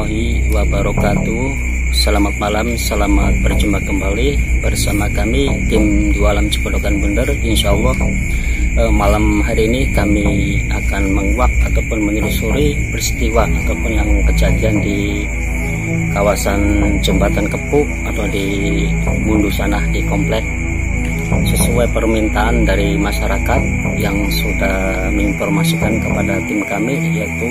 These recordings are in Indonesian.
warahmatullahi wabarakatuh. Selamat malam, selamat berjumpa kembali bersama kami tim Dua Alam Cipodokan Bunder. Insya Allah malam hari ini kami akan menguak ataupun menelusuri peristiwa ataupun yang kejadian di kawasan Jembatan Kepuk atau di Mundu sana di komplek, sesuai permintaan dari masyarakat yang sudah menginformasikan kepada tim kami, yaitu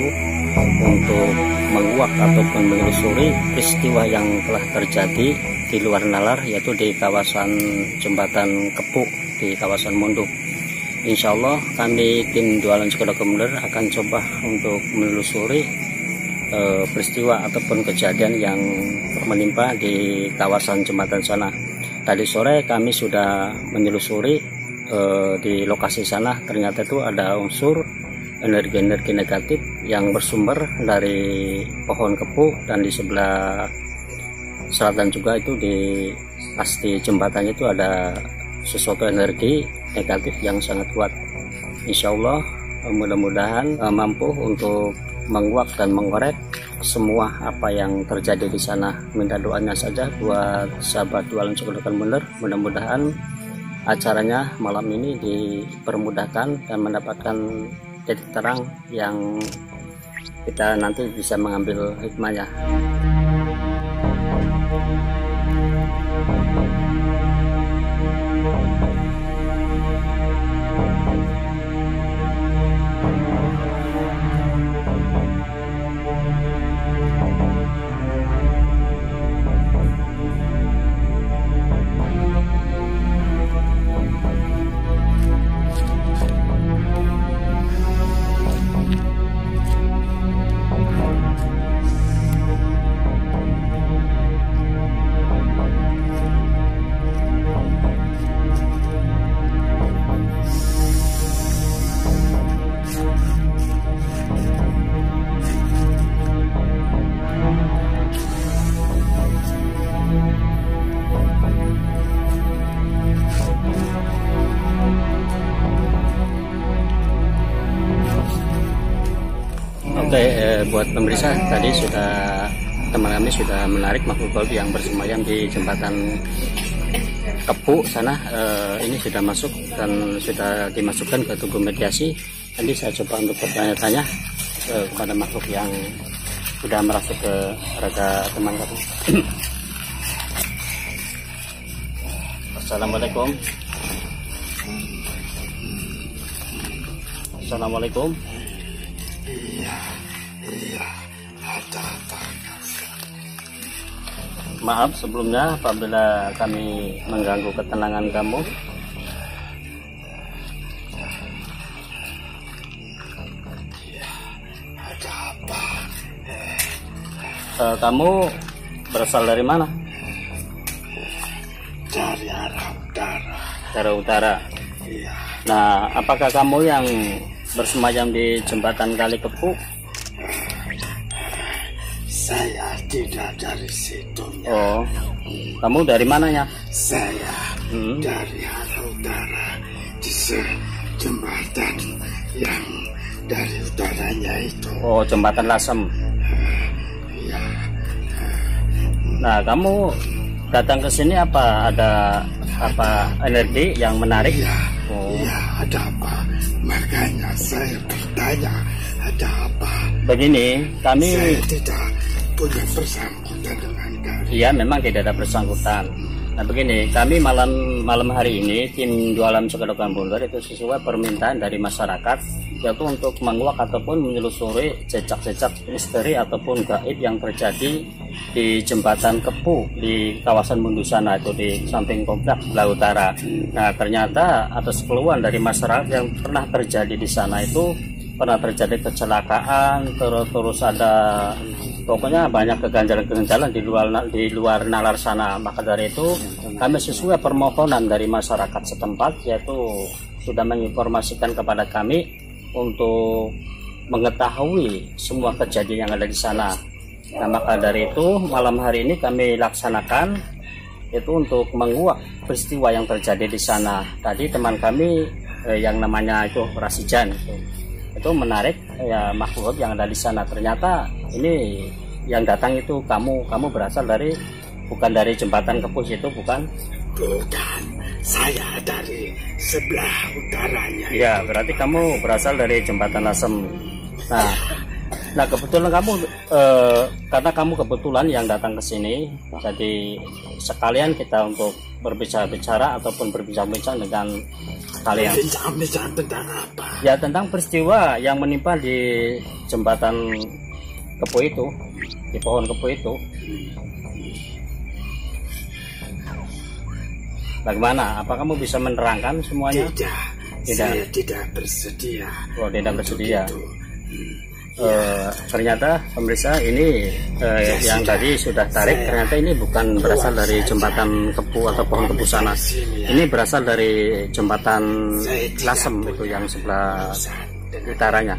untuk menguak ataupun menelusuri peristiwa yang telah terjadi di luar nalar, yaitu di kawasan Jembatan Kepuk di kawasan Mundu. Insya Allah kami tim Dua Alam Cipodokan Bunder akan coba untuk menelusuri peristiwa ataupun kejadian yang menimpa di kawasan jembatan sana. Tadi sore kami sudah menelusuri di lokasi sana, ternyata itu ada unsur energi-energi negatif yang bersumber dari pohon kepu, dan di sebelah selatan juga itu di pasti jembatannya itu ada sesuatu energi negatif yang sangat kuat. Insya Allah mudah-mudahan mampu untuk menguak dan mengorek semua apa yang terjadi di sana. Minta doanya saja buat sahabat Dua Alam Cipodokan Bunder, mudah-mudahan acaranya malam ini dipermudahkan dan mendapatkan titik terang yang kita nanti bisa mengambil hikmahnya. Oke, buat pemirsa, tadi teman kami sudah menarik makhluk gaib yang bersemayam di jembatan Kepuk sana. Ini sudah masuk dan sudah dimasukkan ke tugu mediasi. Nanti saya coba untuk bertanya-tanya kepada makhluk yang sudah merasuk ke raga teman kami. Assalamualaikum. Assalamualaikum. Iya, ada apa? Maaf sebelumnya apabila kami mengganggu ketenangan kamu. Iya, ada apa? Kamu berasal dari mana? Dari arah utara. Dari utara. Iya. Nah, apakah kamu yang bersemayam di jembatan Kali Kepuk? Saya tidak dari situ. Oh, kamu dari mananya? Saya dari arah utara, di jembatan yang dari utaranya itu. Oh, jembatan Lasem. Iya. Nah, kamu datang ke sini apa ada energi yang menarik? Iya. Oh. Iya, ada apa? Makanya saya bertanya, ada apa? Begini, kami Saya tidak punya bersangkutan dengan kalian. iya memang tidak ada bersangkutan. Nah begini, kami malam hari ini tim Dua Alam Cipodokan Bunder itu sesuai permintaan dari masyarakat, yaitu untuk menguak ataupun menelusuri jejak-jejak misteri ataupun gaib yang terjadi di jembatan Kepuk di kawasan Mundu sana, itu di samping komplek sebelah utara. Nah ternyata atas keluhan dari masyarakat yang pernah terjadi di sana itu pernah terjadi kecelakaan, terus ada pokoknya banyak keganjalan-keganjalan di luar nalar sana. Maka dari itu kami sesuai permohonan dari masyarakat setempat, yaitu sudah menginformasikan kepada kami untuk mengetahui semua kejadian yang ada di sana. Nah, maka dari itu malam hari ini kami laksanakan itu untuk menguak peristiwa yang terjadi di sana. Tadi teman kami yang namanya itu Rasijan itu menarik ya makhluk yang ada di sana. Ternyata ini yang datang itu kamu berasal dari, bukan dari jembatan Kepus itu, bukan? Bukan, saya dari sebelah utaranya. Ya, berarti kamu berasal dari jembatan Lasem. Nah kebetulan kamu karena kamu kebetulan yang datang ke sini, jadi sekalian kita untuk berbicara ataupun berbincang-bincang dengan kalian. Bincang tentang apa? Ya, tentang peristiwa yang menimpa di jembatan Kepu itu, di pohon Kepu itu. Bagaimana? Apa kamu bisa menerangkan semuanya? Tidak. Saya tidak bersedia. Oh, tidak bersedia. Ternyata pemirsa ini yang tadi sudah tarik, ternyata ini bukan berasal dari jembatan Kepu atau pohon Kepu sana. Ini berasal dari jembatan Lasem itu yang sebelah utaranya.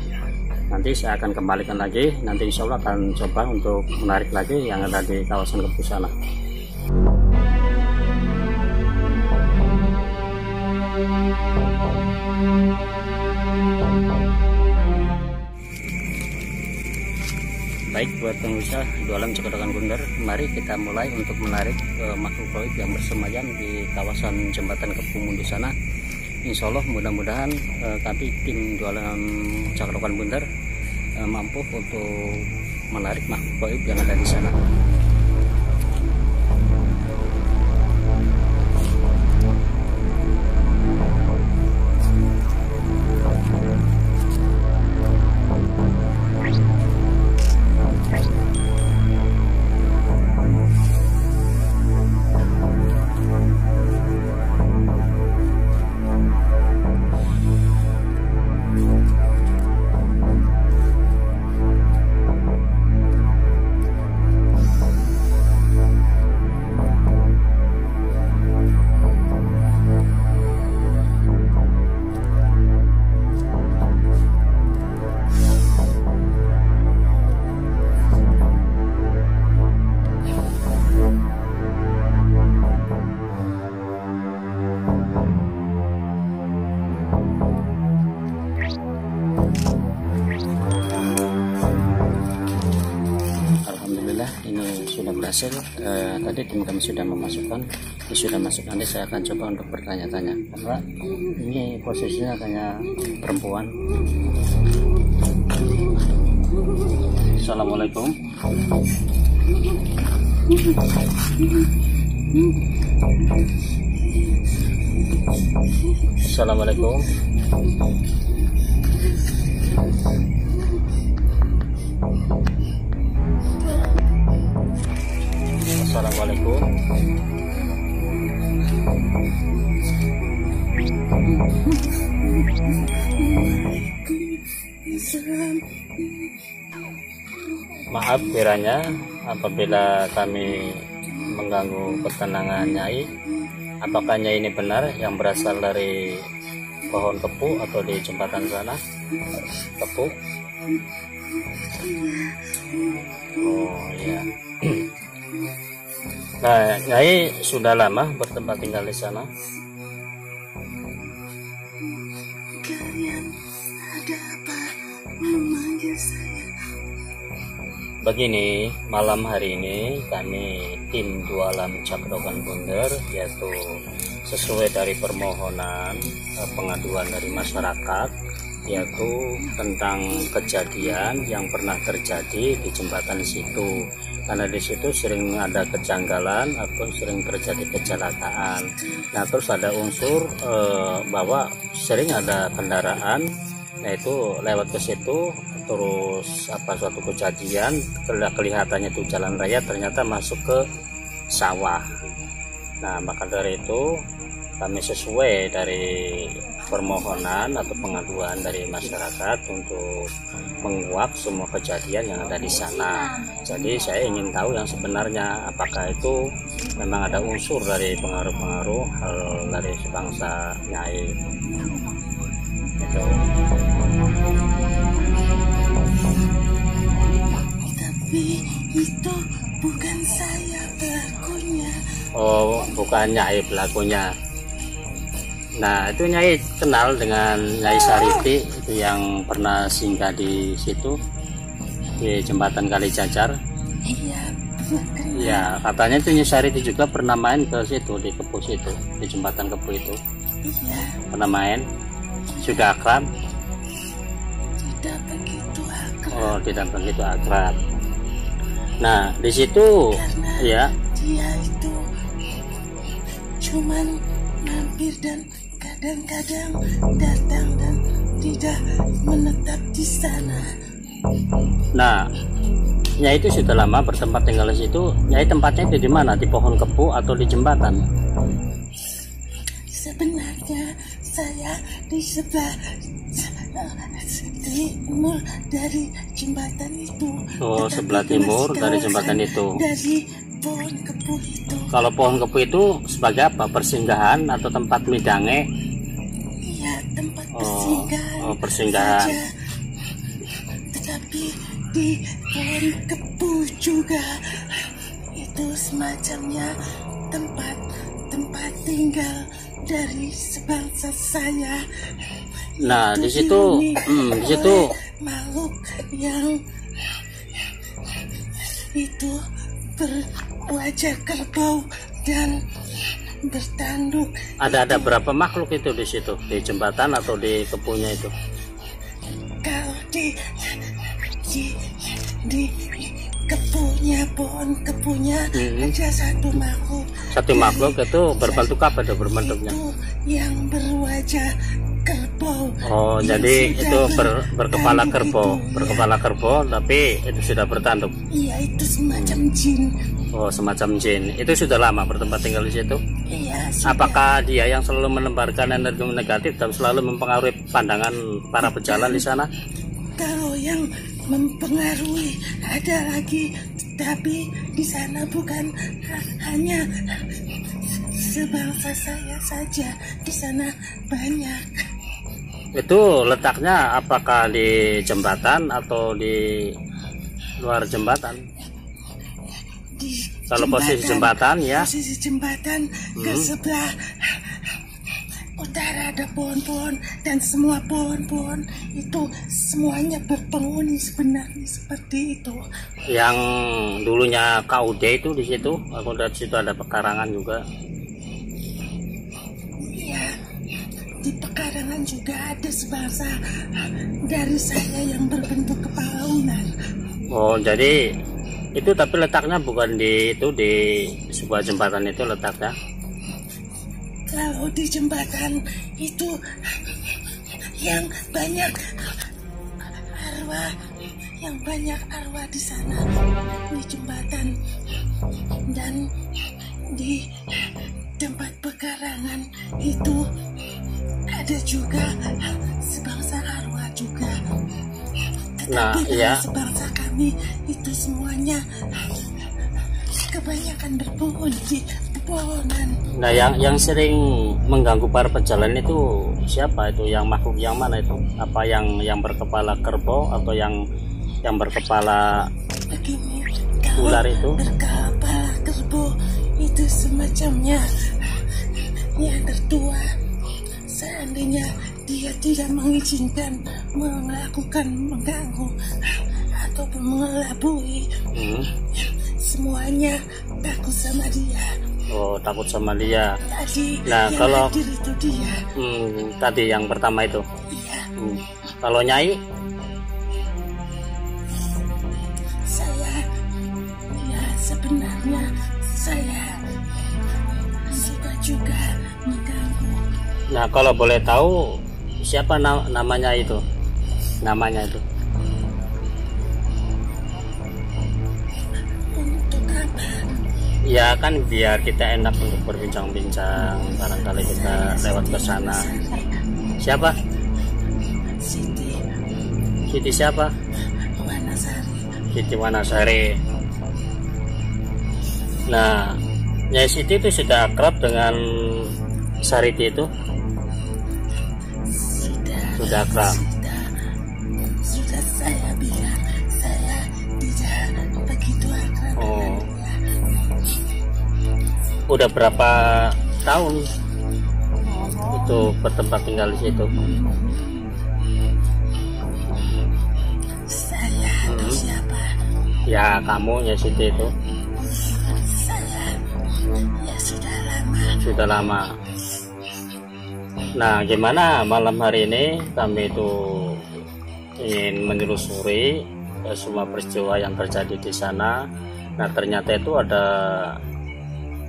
Nanti saya akan kembalikan lagi, nanti insya Allah akan coba untuk menarik lagi yang ada di kawasan Kepu sana. Baik, buat pemirsa Dua Alam Cekodokan Bundar, mari kita mulai untuk menarik makhluk gaib yang bersemayam di kawasan jembatan Kepu Mundu sana. Insya Allah mudah-mudahan kami tim Dua Alam Cekodokan Bundar mampu untuk menarik makhluk gaib yang ada di sana. Berhasil. Tadi tim kami sudah memasukkan, sudah masuk. Nanti saya akan coba untuk bertanya-tanya, karena ini posisinya katanya perempuan. Assalamualaikum. Assalamualaikum. Assalamualaikum. Maaf kiranya apabila kami mengganggu ketenangan Nyai. Apakah Nyai ini benar yang berasal dari pohon Kepu atau di jembatan sana Kepu? Oh iya. Nah, Nyai sudah lama bertempat tinggal di sana? Kalian ada apa memanggil saya? Begini, malam hari ini kami tim Dua Alam Cekodokan Bundar, yaitu sesuai dari permohonan pengaduan dari masyarakat, yaitu tentang kejadian yang pernah terjadi di jembatan situ. Karena di situ sering ada kejanggalan atau sering terjadi kecelakaan. Nah, terus ada unsur bahwa sering ada kendaraan, yaitu lewat ke situ, terus suatu kejadian kelihatannya itu jalan raya ternyata masuk ke sawah. Nah, maka dari itu kami sesuai dari permohonan atau pengaduan dari masyarakat untuk menguak semua kejadian yang ada di sana. Jadi saya ingin tahu yang sebenarnya, apakah itu memang ada unsur dari pengaruh-pengaruh hal dari sebangsa Nyai. Gitu. Tapi itu bukan saya pelakunya. Oh, bukan Nyai pelakunya. Nah, itu Nyai kenal dengan Nyai Sariti itu yang pernah singgah di situ di jembatan Kalijajar. Iya. Ya, katanya itu Nyesari itu juga pernah main ke situ, di Kepu situ, di jembatan Kepu itu. Iya. Pernah main? Sudah akrab? Tidak begitu akrab. Oh, tidak begitu akrab. Nah, di situ Karena ya. dia itu cuman mampir dan kadang-kadang datang dan tidak menetap di sana. Nah, Nyai itu sudah lama bertempat tinggal di situ. Nyai tempatnya itu di mana? Di pohon kepu atau di jembatan? Sebenarnya saya di sebelah timur dari jembatan itu. Oh, Tetapi sebelah timur masih dari kawasan jembatan itu. Dari pohon kepu itu. Kalau pohon kepu itu sebagai apa? Persinggahan atau tempat midange? Iya, tempat Oh, persinggahan. oh, persinggahan. Saja. Tetapi di pohon kepu juga itu semacamnya tempat tinggal dari sebangsa saya. Nah, Itu di situ, dihuni di situ oleh makhluk yang itu berwajah kerbau dan bertanduk. ada berapa makhluk itu di situ? Di jembatan atau di kepunya itu? Kalau di kepunya, pohon kepunya ada satu makhluk. Satu makhluk itu berbentuk apa? Itu berbentuknya? Itu yang berwajah kerbau. Oh, Yang jadi sudah itu berkepala bertanduk kerbau, itu, berkepala kerbau, tapi itu sudah bertanduk. Iya, itu semacam jin. Oh, semacam jin. Itu sudah lama bertempat tinggal di situ. Iya. Sudah. Apakah dia yang selalu menebarkan energi negatif dan selalu mempengaruhi pandangan para pejalan di sana? Kalau yang mempengaruhi ada lagi, tapi di sana bukan hanya sebangsa saya saja, di sana banyak. Itu letaknya apakah di jembatan atau di luar jembatan? Kalau posisi jembatan ya. Posisi jembatan ke sebelah utara ada pohon-pohon, dan semua pohon-pohon itu semuanya berpenghuni sebenarnya seperti itu. Yang dulunya KUD itu di situ, aku lihat situ ada pekarangan juga. Iya, di pekarangan juga ada sebangsa dari saya yang berbentuk kepala ular. Oh, jadi itu tapi letaknya bukan di itu, di sebuah jembatan itu letaknya. Kalau di jembatan itu yang banyak arwah di sana di jembatan, dan di tempat pekarangan itu ada juga sebangsa arwah juga. Tetapi iya. sebangsa kami itu semuanya kebanyakan berpenghuni di pepohonan. Nah, yang sering mengganggu para pejalan itu siapa itu? Yang makhluk yang mana itu? Apa yang berkepala kerbau atau yang berkepala Begini, ular itu? berkepala kerbau itu semacamnya yang tertua. Seandainya dia tidak mengizinkan melakukan mengganggu ataupun mengelabui, semuanya takut sama dia. Oh, takut sama dia. Tadi Nah, yang kalau hadir itu dia. tadi yang pertama itu. Iya, Kalau Nyai, sebenarnya saya suka juga mengganggu. nah kalau boleh tahu siapa namanya itu? Namanya itu. Untuk apa? Ya kan biar kita enak untuk berbincang-bincang, barangkali kita lewat ke sana. Siapa? Siti Siti siapa? Wanasari. Siti Wanasari. Nah, Nyai Siti itu sudah akrab dengan Sariti itu? Sudah akrab. Sudah saya bilang saya tidak begitu akrab dengan dia. Udah berapa tahun itu bertempat tinggal di situ? Saya atau siapa? Ya, kamu ya Siti itu. Saya ya sudah lama. Nah, gimana malam hari ini kami itu ingin menelusuri semua peristiwa yang terjadi di sana. Nah, ternyata itu ada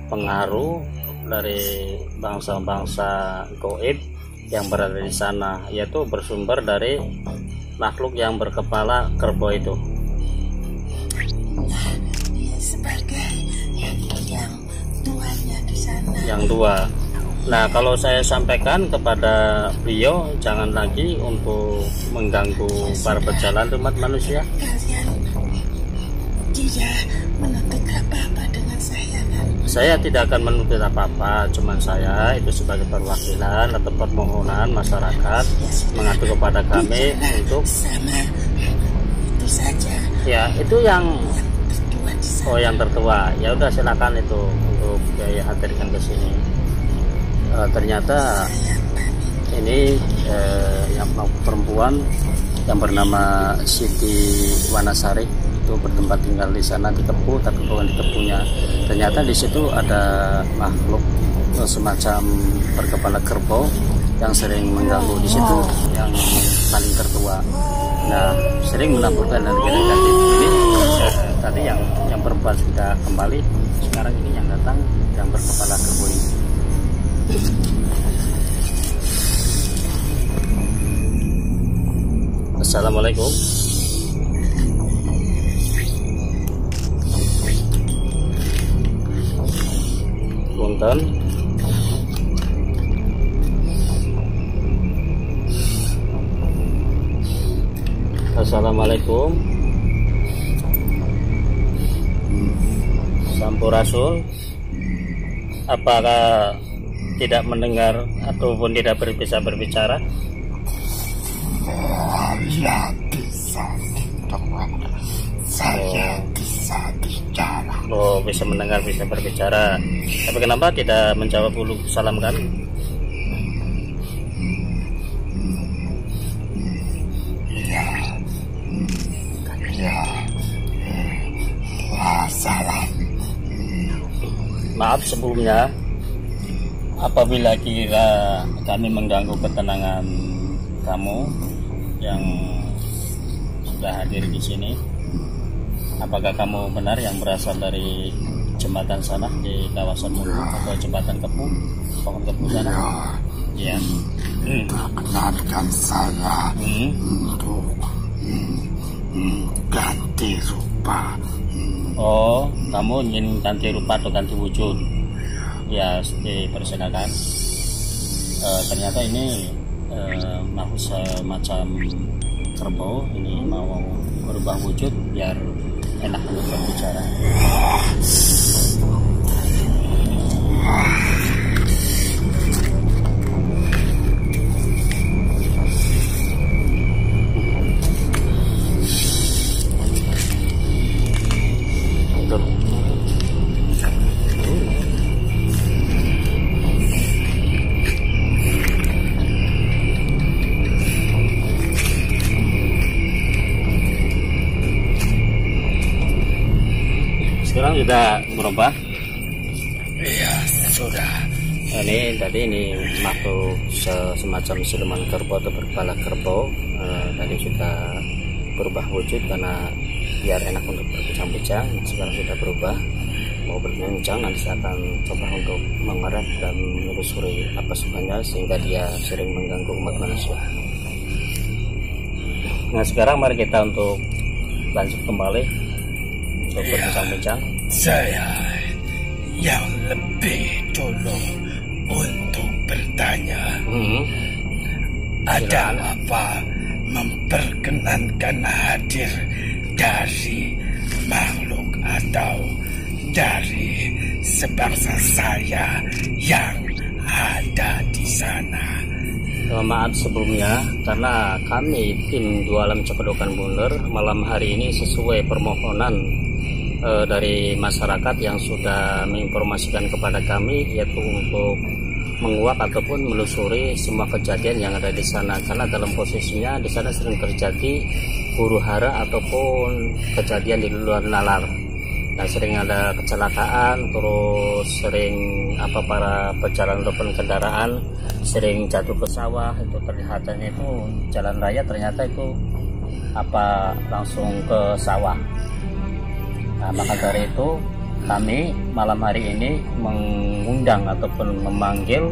pengaruh dari bangsa-bangsa gaib yang berada di sana, yaitu bersumber dari makhluk yang berkepala kerbau itu. Sebagai yang tuanya di sana. Yang dua. Nah, kalau saya sampaikan kepada beliau, jangan lagi untuk mengganggu para pejalan umat manusia. Kalian tidak menuntut apa-apa dengan saya kan? Saya tidak akan menuntut apa-apa, cuman saya itu sebagai perwakilan atau permohonan masyarakat mengatur kepada kami untuk sama itu saja. Ya, itu yang Tertua di sana. yang tertua. Ya udah, silakan itu untuk biaya hadirkan ke sini. Ternyata ini yang perempuan yang bernama Siti Wanasari itu bertempat tinggal di sana di Kepu, tapi bukan di Kepunya. Ternyata di situ ada makhluk semacam berkepala kerbau yang sering mengganggu di situ, yang paling tertua. Nah, sering menampilkan energi negatif. Ini tadi yang perempuan sudah kembali, sekarang ini yang datang yang berkepala kerbau ini. Assalamualaikum. Punten. Assalamualaikum. Sampurasul. Apakah tidak mendengar ataupun tidak bisa berbicara? Saya bisa mendengar. Saya bisa bicara. Oh, bisa mendengar, bisa berbicara. Tapi kenapa tidak menjawab dulu salam kami? Ya, salam. Maaf sebelumnya apabila kira kami mengganggu ketenangan kamu yang sudah hadir di sini. Apakah kamu benar yang berasal dari jembatan sana di kawasan Mulu atau jembatan Kepu, pohon Kepu sana? Ya. Perkenankan saya untuk ganti rupa. Oh, kamu ingin ganti rupa atau ganti wujud? Ya, dipersilakan. Ternyata ini makhluk semacam kerbau ini mau berubah wujud biar enak untuk berbicara. Sekarang sudah berubah. Iya, sudah. Ini tadi ini makhluk semacam siluman kerbau atau berkepala kerbau. Tadi sudah berubah wujud karena biar enak untuk berbincang-bincang. Sekarang sudah berubah mau berbincang. Nanti saya akan coba untuk mengarah dan menelusuri apa sebabnya sehingga dia sering mengganggu umat manusia. Nah, sekarang mari kita untuk lanjut kembali untuk berbincang-bincang. Saya yang lebih dulu untuk bertanya, ada apa memperkenankan hadir dari makhluk atau dari sebangsa saya yang ada di sana? Maaf sebelumnya karena kami tim Dua Alam Cekodokan Bunder malam hari ini sesuai permohonan dari masyarakat yang sudah menginformasikan kepada kami, yaitu untuk menguak ataupun menelusuri semua kejadian yang ada di sana, karena dalam posisinya di sana sering terjadi huru hara ataupun kejadian di luar nalar. Nah, sering ada kecelakaan, terus sering para pejalan ataupun kendaraan sering jatuh ke sawah. Itu terlihatnya itu jalan raya, ternyata itu langsung ke sawah. Nah, maka dari itu kami malam hari ini mengundang ataupun memanggil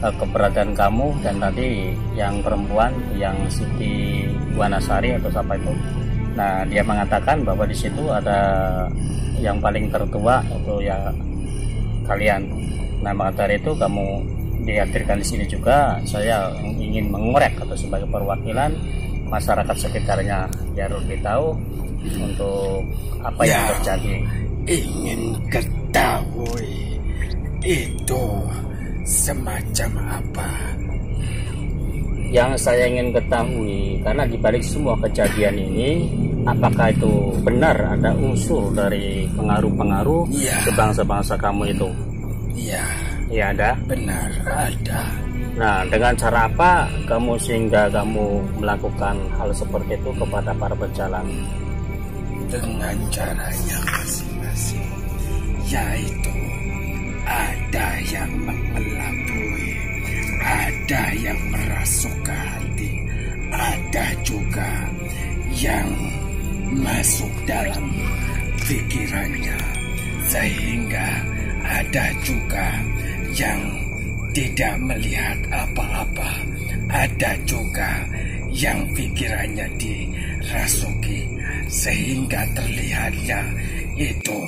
keberadaan kamu dan tadi yang perempuan yang Siti Wanasari atau siapa itu. Nah, dia mengatakan bahwa di situ ada yang paling tertua itu ya kalian. Nah, maka dari itu kamu dihadirkan di sini juga. Saya ingin mengorek atau sebagai perwakilan masyarakat sekitarnya biar lebih tahu untuk apa yang terjadi. Ingin ketahui itu semacam apa? Yang saya ingin ketahui, karena dibalik semua kejadian ini, apakah itu benar ada unsur dari pengaruh-pengaruh ke bangsa-bangsa kamu itu? Iya. Iya, ada? Benar, ada. Nah, dengan cara apa kamu sehingga kamu melakukan hal seperti itu kepada para pejalan? Dengan caranya masing-masing, yaitu ada yang mengelabui, ada yang merasuk ke hati, ada juga yang masuk dalam pikirannya, sehingga ada juga yang tidak melihat apa-apa, ada juga yang pikirannya dirasuki sehingga terlihatnya itu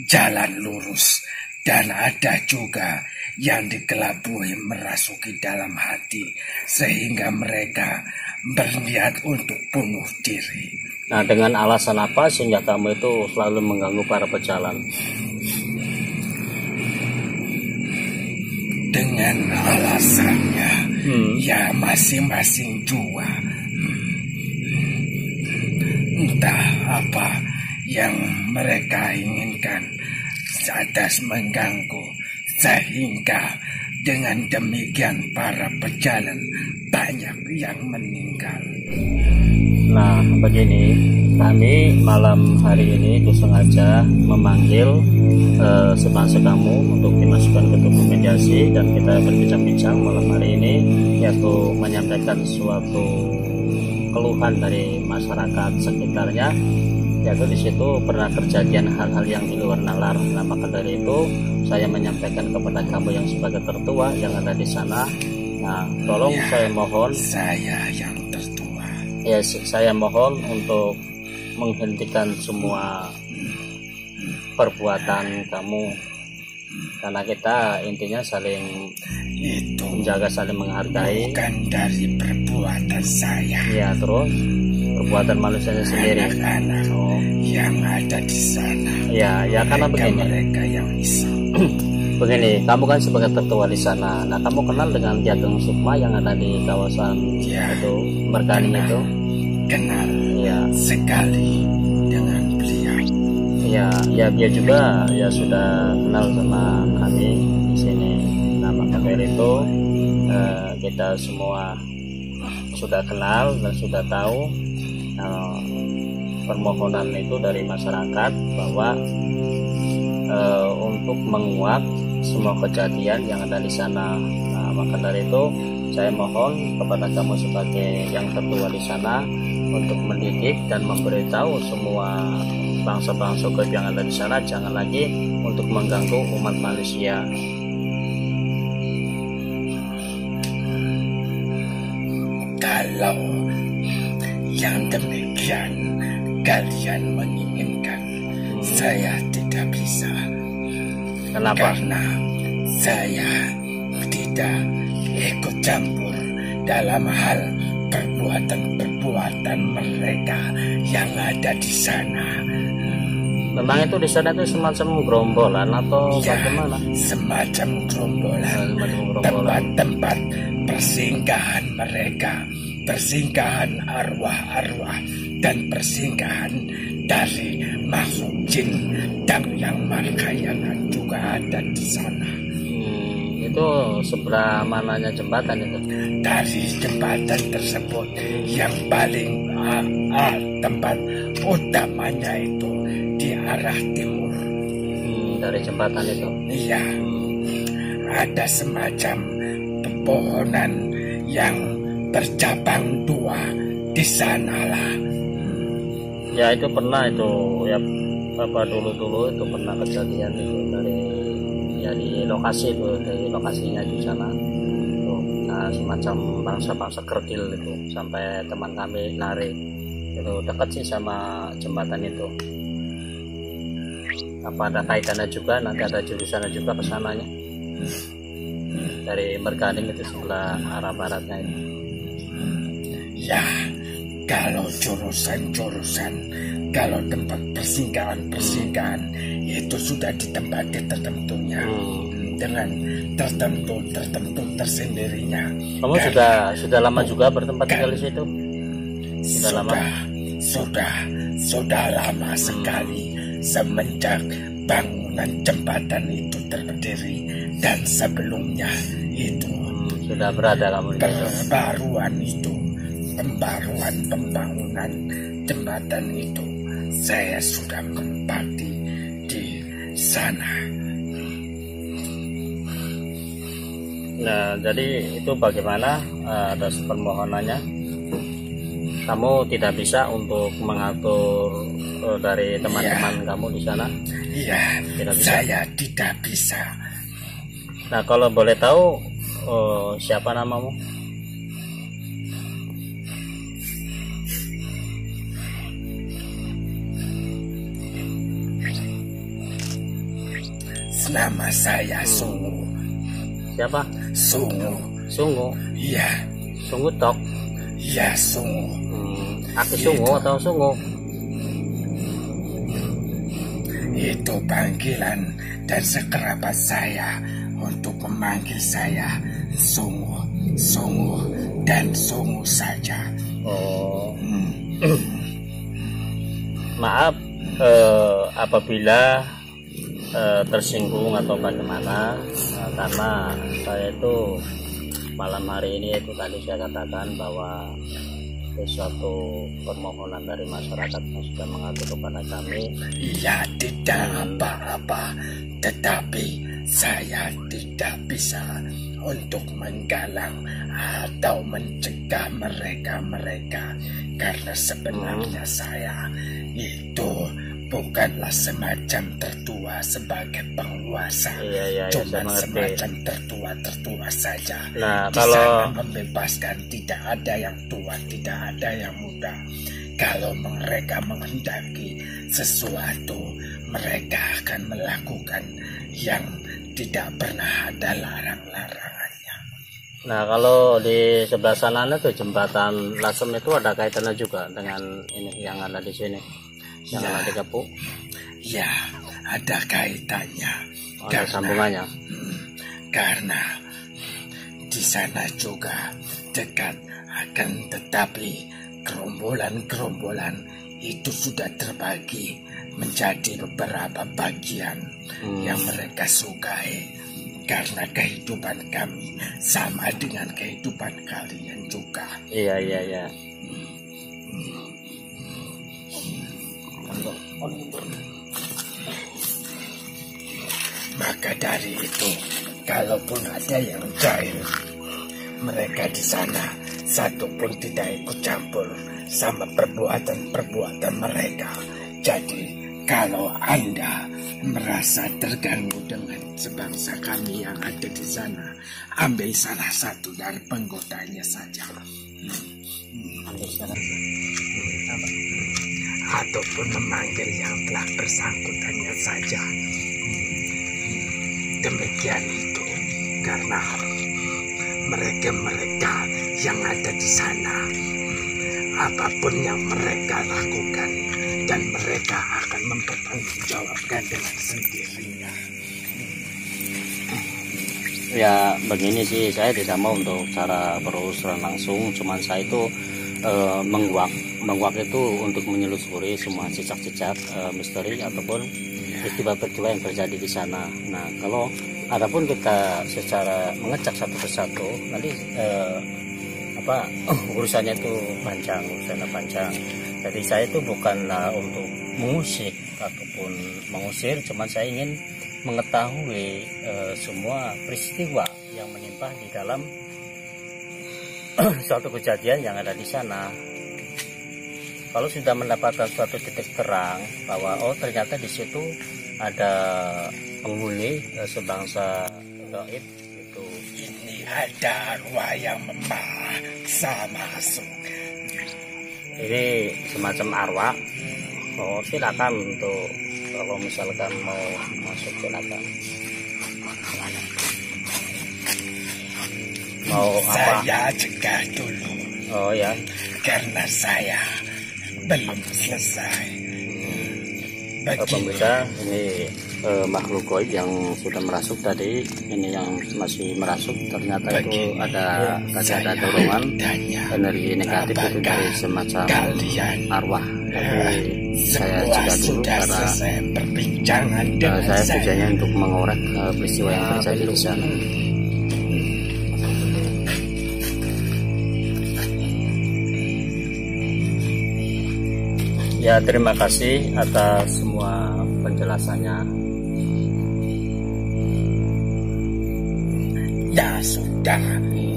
jalan lurus, dan ada juga yang dikelabui merasuki dalam hati sehingga mereka berniat untuk bunuh diri. Nah, dengan alasan apa sehingga kamu itu selalu mengganggu para pejalan? Dengan alasannya ya masing-masing jua. Entah apa yang mereka inginkan atas mengganggu, sehingga dengan demikian para pejalan banyak yang meninggal. Nah, begini, kami malam hari ini itu sengaja memanggil sebangsa kamu untuk dimasukkan ke tubuh mediasi, dan kita berbincang-bincang malam hari ini, yaitu menyampaikan suatu keluhan dari masyarakat sekitarnya, yaitu di situ pernah kejadian hal-hal yang di luar nalar. Nah, maka dari itu saya menyampaikan kepada kamu yang sebagai tertua yang ada di sana. Nah, tolong saya mohon, saya yang tertua. Ya, saya mohon untuk menghentikan semua perbuatan kamu, karena kita intinya saling itu menjaga, saling menghargai. Bukan dari perbuatan saya. Ya, terus perbuatan manusianya sendiri. Anak-anak yang ada di sana. Ya karena begini. Mereka yang iseng. Begini, kamu kan sebagai tertua di sana. Nah, kamu kenal dengan Ki Ageng Sukma yang ada di kawasan itu Mergani itu? Kenal. Ya. Sekali dengan beliau. Ya dia juga ya sudah kenal sama kami di sini. Nah, maka dari itu kita semua sudah kenal dan sudah tahu permohonan itu dari masyarakat bahwa untuk menguak semua kejadian yang ada di sana. Nah, maka dari itu saya mohon kepada kamu sebagai yang tertua di sana untuk mendidik dan memberitahu semua bangsa-bangsa yang ada di sana jangan lagi untuk mengganggu umat manusia. Kalau yang demikian kalian menginginkan, saya tidak bisa. Kenapa? Karena saya tidak ikut campur dalam hal perbuatan-perbuatan mereka yang ada di sana. Memang itu di sana itu semacam gerombolan atau bagaimana? Semacam gerombolan. Tempat-tempat persinggahan mereka, persinggahan arwah-arwah dan persinggahan dari makhluk jin dan yang markayangan juga ada di sana. Itu sebelah mananya jembatan itu? Dari jembatan tersebut yang paling tempat utamanya itu di arah timur. Dari jembatan itu? Iya. Ada semacam pepohonan yang bercabang dua di sanalah. Ya itu pernah itu ya, dulu itu pernah kejadian itu di lokasi itu, dari lokasinya di sana itu, semacam bangsa-bangsa kerkil itu, sampai teman kami lari itu dekat sih sama jembatan itu. Apa ada kaitannya juga, nanti ada jurusannya juga ke sananya dari Merganing itu, sebelah arah baratnya itu. Ya, kalau jurusan-jurusan, kalau tempat persinggahan itu sudah ditempati tertentunya dengan tertentu tersendirinya. Kamu sudah lama juga bertempat tinggal di situ? Sudah lama sekali semenjak bangunan jembatan itu berdiri, dan sebelumnya itu sudah berada kamu di situ. Pembaruan pembangunan jembatan itu saya sudah menempati di sana. Nah, jadi itu bagaimana atas permohonannya? Kamu tidak bisa untuk mengatur dari teman-teman kamu di sana? Iya, saya tidak bisa. Nah, kalau boleh tahu siapa namamu? Nama saya Sungu. Siapa? Sungu. Iya. Sungu Tok. Iya, Sungu. Aki Sungu atau Sungu? Itu panggilan dan sekerabat saya untuk memanggil saya Sungu, dan Sungu saja. Oh. Maaf apabila tersinggung atau bagaimana, karena saya itu malam hari ini itu tadi saya katakan bahwa suatu permohonan dari masyarakat yang sudah mengatur kepada kami. Iya, tidak apa-apa, tetapi saya tidak bisa untuk menggalang atau mencegah mereka karena sebenarnya saya itu bukanlah semacam tertua sebagai penguasa. Cuma semacam tertua saja. Nah, di sana membebaskan, tidak ada yang tua, tidak ada yang muda. Kalau mereka menghendaki sesuatu, mereka akan melakukan yang tidak pernah ada larang-larangannya. Nah, kalau di sebelah sana tuh jembatan Lasem itu ada kaitannya juga dengan ini yang ada di sini, yang ada di Gapuk? Ya, ada kaitannya. Ada sambungannya. Karena di sana juga dekat, akan tetapi gerombolan itu sudah terbagi menjadi beberapa bagian yang mereka sukai, karena kehidupan kami sama dengan kehidupan kalian juga. Iya. Maka dari itu, kalaupun ada yang jahil, mereka di sana satu pun tidak ikut campur sama perbuatan mereka. Jadi kalau Anda merasa terganggu dengan sebangsa kami yang ada di sana, ambil salah satu dari penggotanya saja. Ambil salah ataupun memanggil yang telah bersangkutannya saja. Demikian itu, karena mereka yang ada di sana, apapun yang mereka lakukan, dan mereka akan mempertanggungjawabkan dengan sendirinya. Ya begini sih, saya tidak mau untuk cara berurusan langsung, cuman saya itu menguak itu untuk menyelusuri semua cicak-cicak misteri ataupun peristiwa-peristiwa yang terjadi di sana. Nah, kalau adapun kita secara mengecek satu persatu, nanti urusannya itu panjang. Jadi saya itu bukanlah untuk mengusik ataupun mengusir, cuman saya ingin mengetahui semua peristiwa yang menimpa di dalam suatu kejadian yang ada di sana. Kalau sudah mendapatkan suatu titik terang bahwa ternyata di situ ada penghuni sebangsa gaib itu, ini ada arwah yang memaksa masuk. Ini semacam arwah. Silakan untuk kalau misalkan mau masuk, silakan. Mau apa? Saya cegah dulu. Oh ya. Karena saya belum selesai. Pemirsa, ini makhluk gaib yang sudah merasuk tadi, ini yang masih merasuk, ternyata itu ada dorongan energi negatif itu dari semacam arwah. Jadi saya cegah dulu karena saya tujuannya untuk mengorek peristiwa yang terjadi di sana. Ya, terima kasih atas semua penjelasannya. Ya sudah,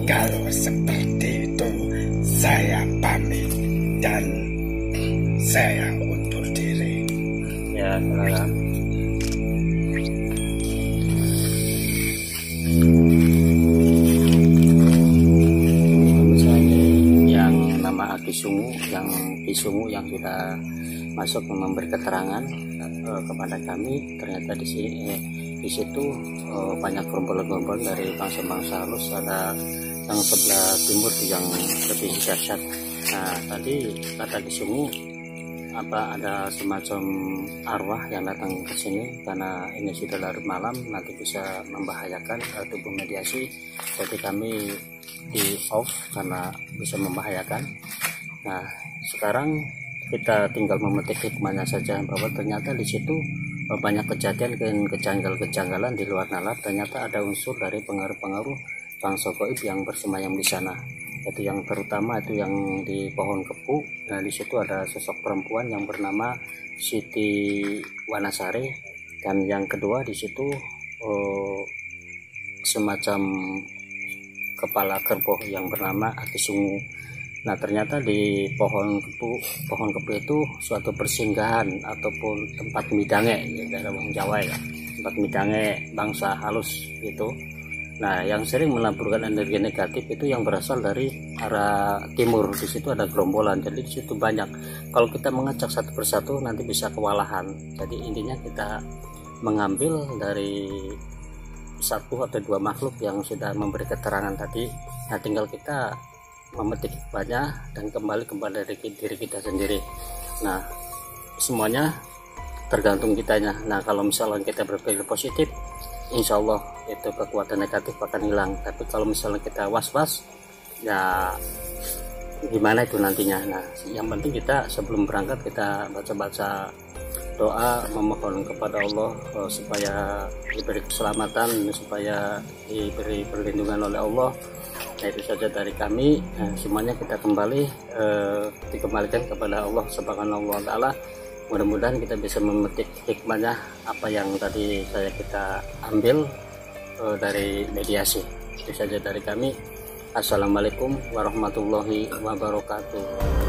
kalau seperti itu saya pamit dan saya undur diri. Ya, silakan. Misalnya yang nama Kisungu yang sudah masuk memberi keterangan kepada kami, ternyata di situ banyak gerombolan dari bangsa-bangsa halus, ada yang sebelah timur yang lebih dahsyat. Nah, tadi kata Kisungu ada semacam arwah yang datang ke sini karena ini sudah larut malam, nanti bisa membahayakan tubuh mediasi. Jadi kami di off karena bisa membahayakan. Nah, sekarang kita tinggal memetik hikmahnya saja, bahwa ternyata di situ banyak kejanggalan di luar nalar. Ternyata ada unsur dari pengaruh-pengaruh bangsa gaib yang bersemayam di sana. Itu yang terutama itu yang di pohon kepu. Nah, di situ ada sosok perempuan yang bernama Siti Wanasari, dan yang kedua di situ semacam kepala kerbau yang bernama Kisungu. Nah, ternyata di pohon kepu itu suatu persinggahan ataupun tempat midange dalam wong Jawa ya, tempat midange bangsa halus gitu. Nah, yang sering menaburkan energi negatif itu yang berasal dari arah timur. Di situ ada gerombolan, jadi di situ banyak. Kalau kita mengacak satu persatu nanti bisa kewalahan. Jadi intinya kita mengambil dari satu atau dua makhluk yang sudah memberi keterangan tadi. Nah, tinggal kita memetik banyak dan kembali kepada diri kita sendiri. Nah, semuanya tergantung kitanya. Nah, kalau misalnya kita berpikir positif, insya Allah itu kekuatan negatif akan hilang. Tapi kalau misalnya kita was-was, ya gimana itu nantinya. Nah, yang penting kita sebelum berangkat kita baca-baca doa, memohon kepada Allah supaya diberi keselamatan, supaya diberi perlindungan oleh Allah. Nah, itu saja dari kami. Semuanya kita dikembalikan kepada Allah Subhanahu wa Ta'ala. Mudah-mudahan kita bisa memetik hikmahnya apa yang tadi kita ambil dari mediasi. Itu saja dari kami. Assalamualaikum warahmatullahi wabarakatuh.